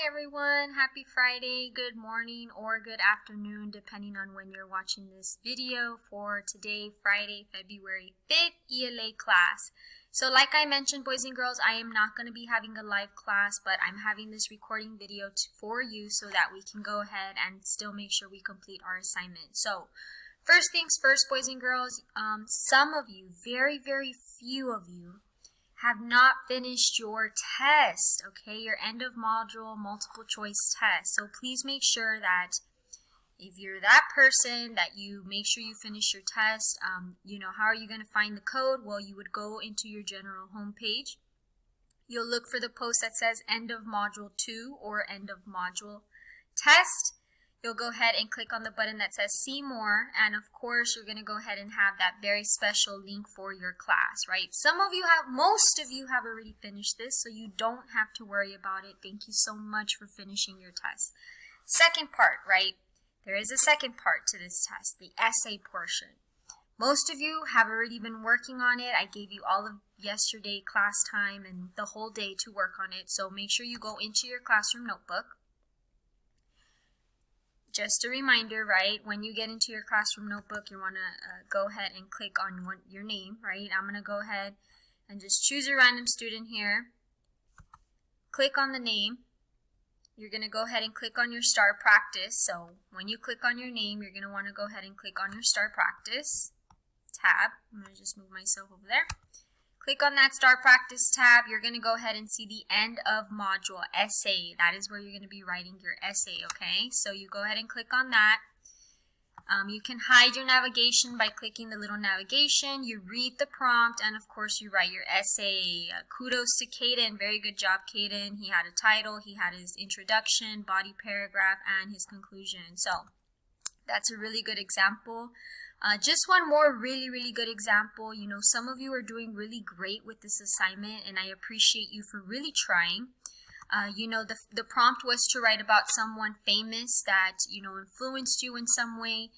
everyone, happy Friday, good morning or good afternoon depending on when you're watching this video for today, Friday, February 5th, ELA class. So like I mentioned, boys and girls, I am not going to be having a live class, but I'm having this recording video for you so that we can go ahead and still make sure we complete our assignment. So first things first, boys and girls, some of you, very few of you, have not finished your test, okay, your end of module multiple choice test. So please make sure that if you're that person that you make sure you finish your test. How are you going to find the code? Well, you would go into your general homepage. You'll look for the post that says end of module 2 or end of module test. You'll go ahead and click on the button that says see more, and of course you're going to go ahead and have that very special link for your class, right? Most of you have already finished this, so you don't have to worry about it. Thank you so much for finishing your test. Second part, right? There is a second part to this test, the essay portion. Most of you have already been working on it. I gave you all of yesterday class time and the whole day to work on it, so make sure you go into your classroom notebook. Just a reminder, right, when you get into your classroom notebook, you want to go ahead and click on your name, right? I'm going to go ahead and just choose a random student here. Click on the name. You're going to go ahead and click on your start practice. So when you click on your name, you're going to want to go ahead and click on your start practice tab. I'm going to just move myself over there. Click on that start practice tab. You're going to go ahead and see the end of module essay. That is where you're going to be writing your essay, okay? So you go ahead and click on that. You can hide your navigation by clicking the little navigation. You read the prompt, and of course you write your essay. Kudos to Caden. Very good job, Caden. He had a title, he had his introduction, body paragraph, and his conclusion. So that's a really good example. Just one more really good example. You know, some of you are doing really great with this assignment, and I appreciate you for really trying. The prompt was to write about someone famous that, influenced you in some way.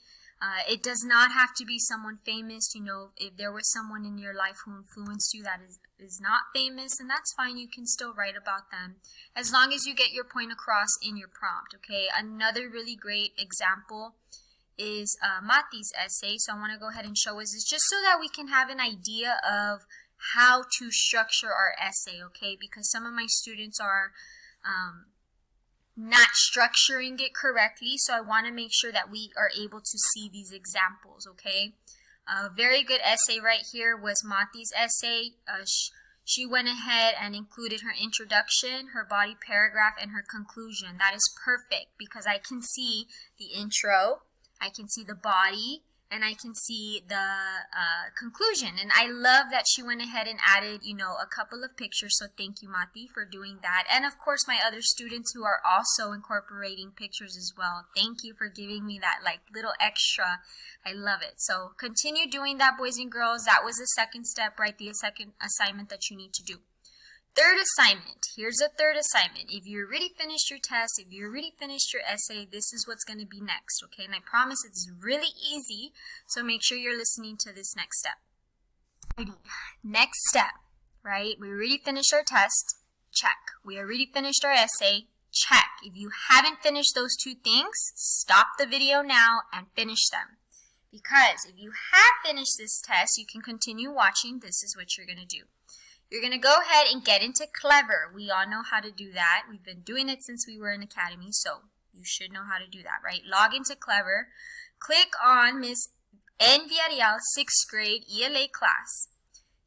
It does not have to be someone famous. If there was someone in your life who influenced you that is not famous, and that's fine. You can still write about them as long as you get your point across in your prompt, okay? Another really great example is Mati's essay. So I want to go ahead and show us this just so that we can have an idea of how to structure our essay, okay? Because some of my students are not structuring it correctly, so I want to make sure that we are able to see these examples, okay? A very good essay right here was Mati's essay. She went ahead and included her introduction, her body paragraph, and her conclusion. That is perfect because I can see the intro, I can see the body, and I can see the conclusion. And I love that she went ahead and added, a couple of pictures. So thank you, Mati, for doing that. And of course, my other students who are also incorporating pictures as well. Thank you for giving me that little extra. I love it. So continue doing that, boys and girls. That was the second step, right? The second assignment that you need to do. Third assignment. Here's a third assignment. If you already finished your test, if you already finished your essay, this is what's going to be next, okay? And I promise it's really easy, so make sure you're listening to this next step. Alrighty. Next step, right? We already finished our test. Check. We already finished our essay. Check. If you haven't finished those two things, stop the video now and finish them. Because if you have finished this test, you can continue watching. This is what you're going to do. You're going to go ahead and get into Clever. We all know how to do that. We've been doing it since we were in Academy, so you should know how to do that, right? Log into Clever. Click on Miss N. Villarreal 6th grade ELA class.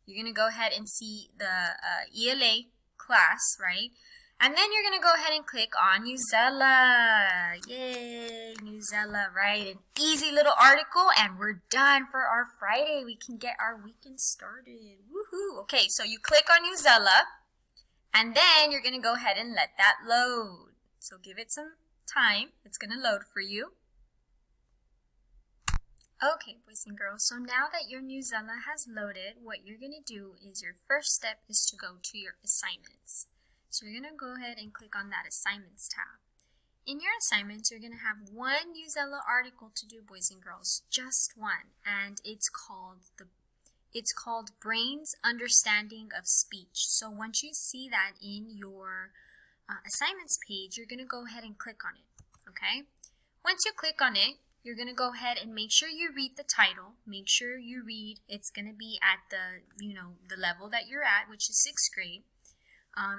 You're going to go ahead and see the ELA class, right? And then you're going to go ahead and click on Newsella. Yay, Newsella, right? An easy little article, and we're done for our Friday. We can get our weekend started. Woohoo! Okay, so you click on Newsella, and then you're going to go ahead and let that load. So give it some time. It's going to load for you. Okay, boys and girls, so now that your Newsella has loaded, what you're going to do is your first step is to go to your assignments. So you're going to go ahead and click on that Assignments tab. In your assignments, you're going to have one Newsella article to do, boys and girls, just one, and it's called Brain's Understanding of Speech. So once you see that in your assignments page, you're going to go ahead and click on it, okay? Once you click on it, you're going to go ahead and make sure you read the title. Make sure you read, it's going to be at the, the level that you're at, which is 6th grade.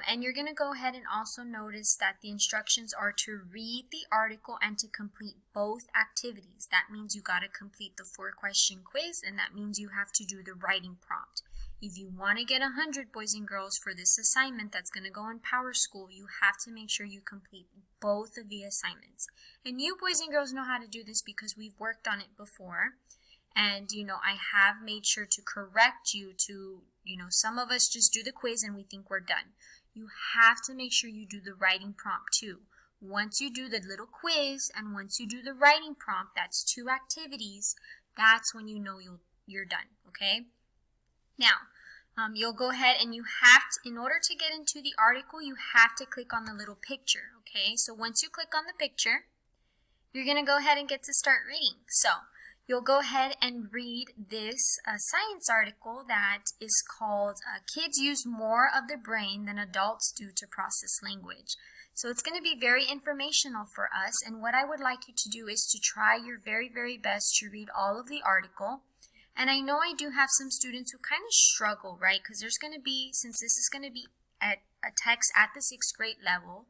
And you're going to go ahead and also notice that the instructions are to read the article and to complete both activities. That means you got to complete the 4-question quiz, and that means you have to do the writing prompt. If you want to get 100, boys and girls, for this assignment that's going to go in Power School, you have to make sure you complete both of the assignments. And you boys and girls know how to do this because we've worked on it before. And, I have made sure to correct you to, some of us just do the quiz and we think we're done. You have to make sure you do the writing prompt too. Once you do the little quiz and once you do the writing prompt, that's 2 activities, that's when you know you're done, okay? Now, you'll go ahead and you have to, in order to get into the article, you have to click on the little picture, okay? So once you click on the picture, you're going to go ahead and get to start reading. So you'll go ahead and read this science article that is called Kids Use More of Their Brain Than Adults Do to Process Language. So it's going to be very informational for us, and what I would like you to do is to try your very, very best to read all of the article. And I know I do have some students who kind of struggle, right? Because there's going to be, since this is going to be at a text at the 6th grade level,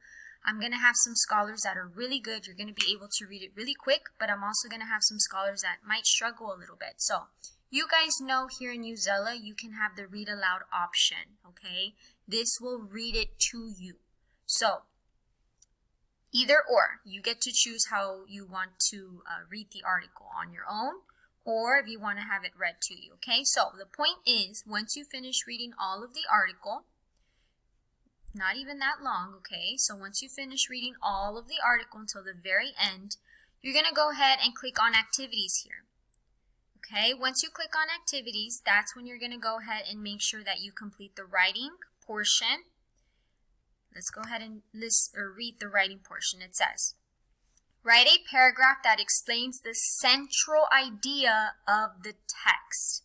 I'm going to have some scholars that are really good. You're going to be able to read it really quick, but I'm also going to have some scholars that might struggle a little bit. So you guys know here in Uzella, you can have the read aloud option, okay? This will read it to you. So either or, you get to choose how you want to read the article on your own, or if you want to have it read to you, okay? So the point is, once you finish reading all of the article, not even that long, okay? So once you finish reading all of the article until the very end, you're going to go ahead and click on activities here, okay? Once you click on activities, that's when you're going to go ahead and make sure that you complete the writing portion. Let's go ahead and read the writing portion. It says, write a paragraph that explains the central idea of the text.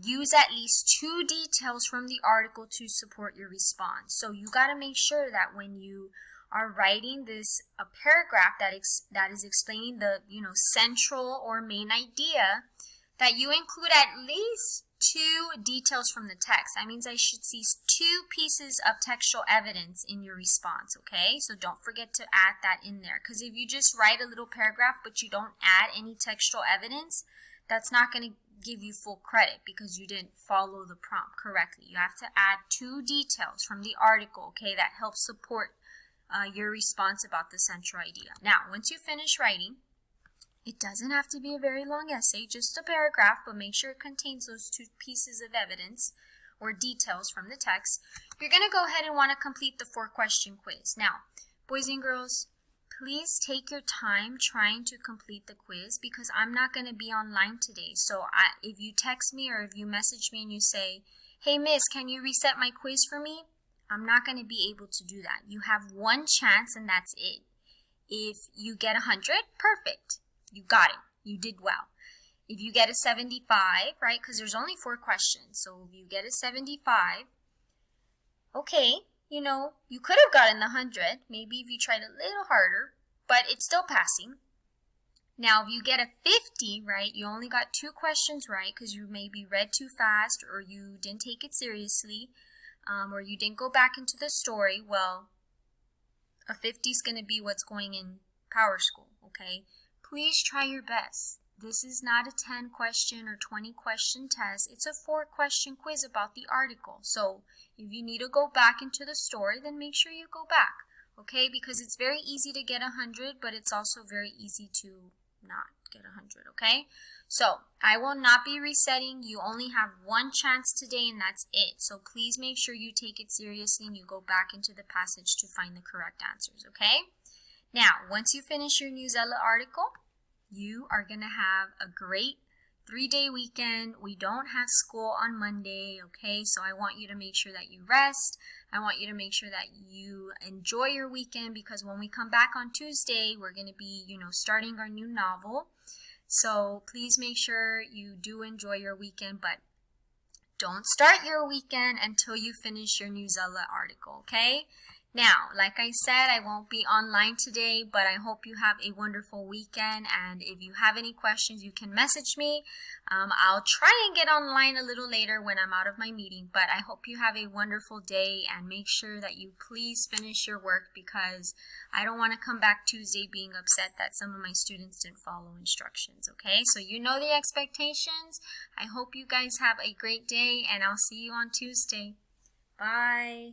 Use at least 2 details from the article to support your response. So you got to make sure that when you are writing this paragraph that is explaining the central or main idea, that you include at least 2 details from the text. That means I should see 2 pieces of textual evidence in your response, okay? So don't forget to add that in there, because if you just write a little paragraph but you don't add any textual evidence, that's not going to give you full credit because you didn't follow the prompt correctly. You have to add 2 details from the article, okay, that helps support your response about the central idea. Now, once you finish writing, it doesn't have to be a very long essay, just a paragraph, but make sure it contains those 2 pieces of evidence or details from the text. You're going to go ahead and want to complete the 4-question quiz. Now, boys and girls, please take your time trying to complete the quiz because I'm not going to be online today. So if you text me or if you message me and you say, hey miss, can you reset my quiz for me? I'm not going to be able to do that. You have 1 chance and that's it. If you get 100, perfect. You got it. You did well. If you get a 75, right, because there's only 4 questions. So if you get a 75, okay, you could have gotten the 100, maybe if you tried a little harder, but it's still passing. Now, if you get a 50, right, you only got 2 questions right because you maybe read too fast or you didn't take it seriously or you didn't go back into the story, well, a 50 is going to be what's going in Power School, okay? Please try your best. This is not a 10-question or 20-question test. It's a 4-question quiz about the article. So if you need to go back into the story, then make sure you go back, okay? Because it's very easy to get 100, but it's also very easy to not get 100, okay? So I will not be resetting. You only have 1 chance today, and that's it. So please make sure you take it seriously and you go back into the passage to find the correct answers, okay? Now, once you finish your Newsella article, you are going to have a great 3-day weekend. We don't have school on Monday, okay? So I want you to make sure that you rest. I want you to make sure that you enjoy your weekend because when we come back on Tuesday, we're going to be, starting our new novel. So please make sure you do enjoy your weekend, but don't start your weekend until you finish your Newsella article, okay? Now, like I said, I won't be online today, but I hope you have a wonderful weekend. And if you have any questions, you can message me. I'll try and get online a little later when I'm out of my meeting, but I hope you have a wonderful day and make sure that you please finish your work, because I don't want to come back Tuesday being upset that some of my students didn't follow instructions, okay? So you know the expectations. I hope you guys have a great day, and I'll see you on Tuesday. Bye.